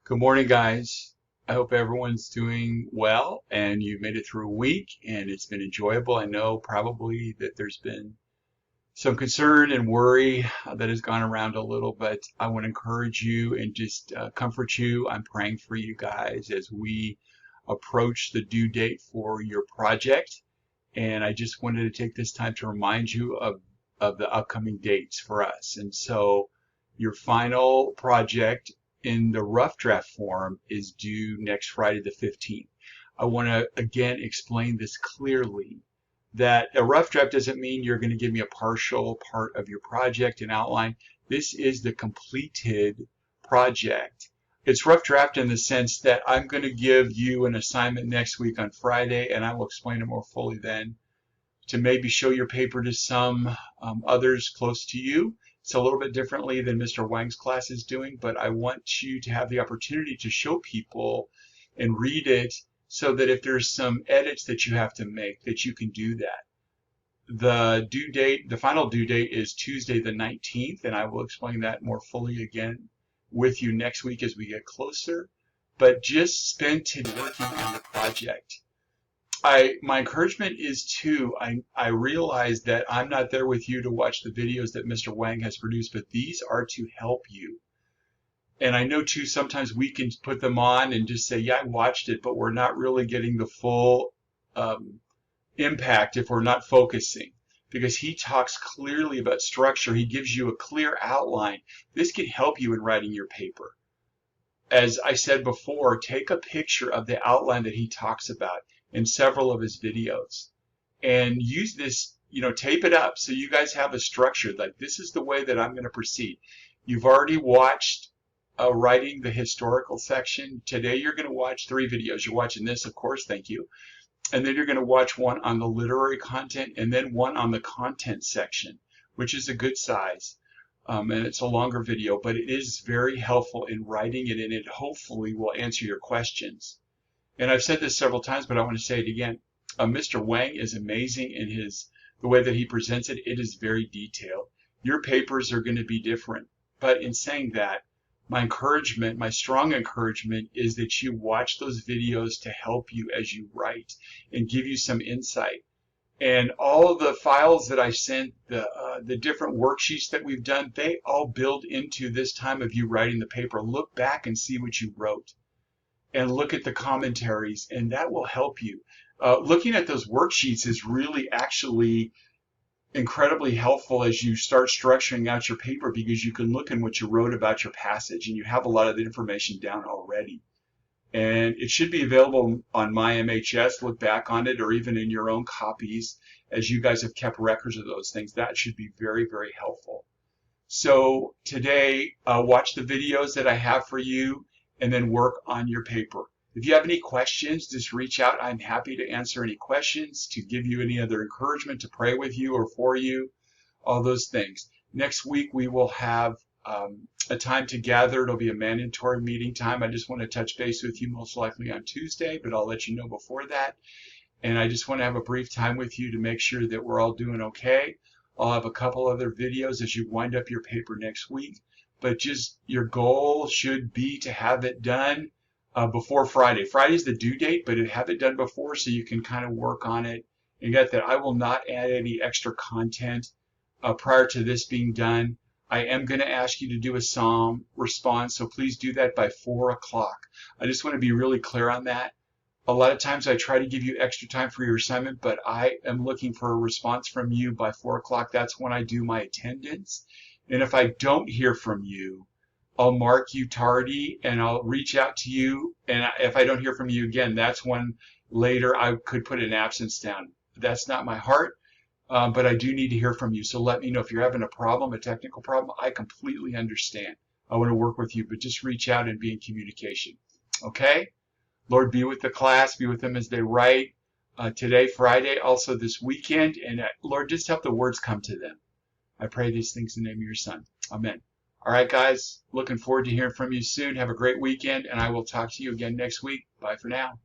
Good morning, guys. I hope everyone's doing well and you've made it through a week and it's been enjoyable. I know probably that there's been some concern and worry that has gone around a little, but I want to encourage you and just comfort you. I'm praying for you guys as we approach the due date for your project. And I just wanted to take this time to remind you of the upcoming dates for us. And so your final project in the rough draft form is due next Friday the 15th. I want to again explain this clearly that a rough draft doesn't mean you're going to give me a partial part of your project and outline. This is the completed project. It's rough draft in the sense that I'm going to give you an assignment next week on Friday, and I will explain it more fully then, to maybe show your paper to some others close to you. It's a little bit differently than Mr. Wang's class is doing, but I want you to have the opportunity to show people and read it so that if there's some edits that you have to make, that you can do that. The due date, the final due date is Tuesday the 19th, and I will explain that more fully again with you next week as we get closer. But just spend today working on the project. My encouragement is too, I realize that I'm not there with you to watch the videos that Mr. Wang has produced, but these are to help you. And I know too, sometimes we can put them on and just say, yeah, I watched it, but we're not really getting the full impact if we're not focusing. Because he talks clearly about structure. He gives you a clear outline. This can help you in writing your paper. As I said before, take a picture of the outline that he talks about in several of his videos and use this, tape it up so you guys have a structure. Like, this is the way that I'm going to proceed. You've already watched writing the historical section. Today you're going to watch 3 videos. You're watching this, of course, thank you. And then you're going to watch one on the literary content and then one on the content section, which is a good size. And it's a longer video, but it is very helpful in writing it, and it hopefully will answer your questions. And I've said this several times, but I want to say it again. Mr. Wang is amazing in the way that he presents it. It is very detailed. Your papers are going to be different. But in saying that, my encouragement, my strong encouragement, is that you watch those videos to help you as you write and give you some insight. And all of the files that I sent, the different worksheets that we've done, they all build into this time of you writing the paper. Look back and see what you wrote and look at the commentaries, and that will help you. Looking at those worksheets is really actually incredibly helpful as you start structuring out your paper, because you can look in what you wrote about your passage and you have a lot of the information down already. And it should be available on MyMHS. Look back on it, or even in your own copies, as you guys have kept records of those things. That should be very, very helpful. So today, watch the videos that I have for you and then work on your paper. If you have any questions, just reach out. I'm happy to answer any questions, to give you any other encouragement, to pray with you or for you, all those things. Next week, we will have a time to gather. It'll be a mandatory meeting time. I just want to touch base with you most likely on Tuesday, but I'll let you know before that. And I just want to have a brief time with you to make sure that we're all doing okay. I'll have a couple other videos as you wind up your paper next week. But just your goal should be to have it done before Friday. Friday's the due date, but have it done before so you can kind of work on it. And get that I will not add any extra content prior to this being done. I am going to ask you to do a psalm response, so please do that by 4 o'clock. I just want to be really clear on that. A lot of times I try to give you extra time for your assignment, but I am looking for a response from you by 4 o'clock. That's when I do my attendance. And if I don't hear from you, I'll mark you tardy and I'll reach out to you. And if I don't hear from you again, that's when later I could put an absence down. That's not my heart. But I do need to hear from you. So let me know if you're having a problem, a technical problem. I completely understand. I want to work with you, but just reach out and be in communication. Okay? Lord, be with the class, be with them as they write today, Friday, also this weekend. And Lord, just help the words come to them. I pray these things in the name of your Son. Amen. All right, guys. Looking forward to hearing from you soon. Have a great weekend, and I will talk to you again next week. Bye for now.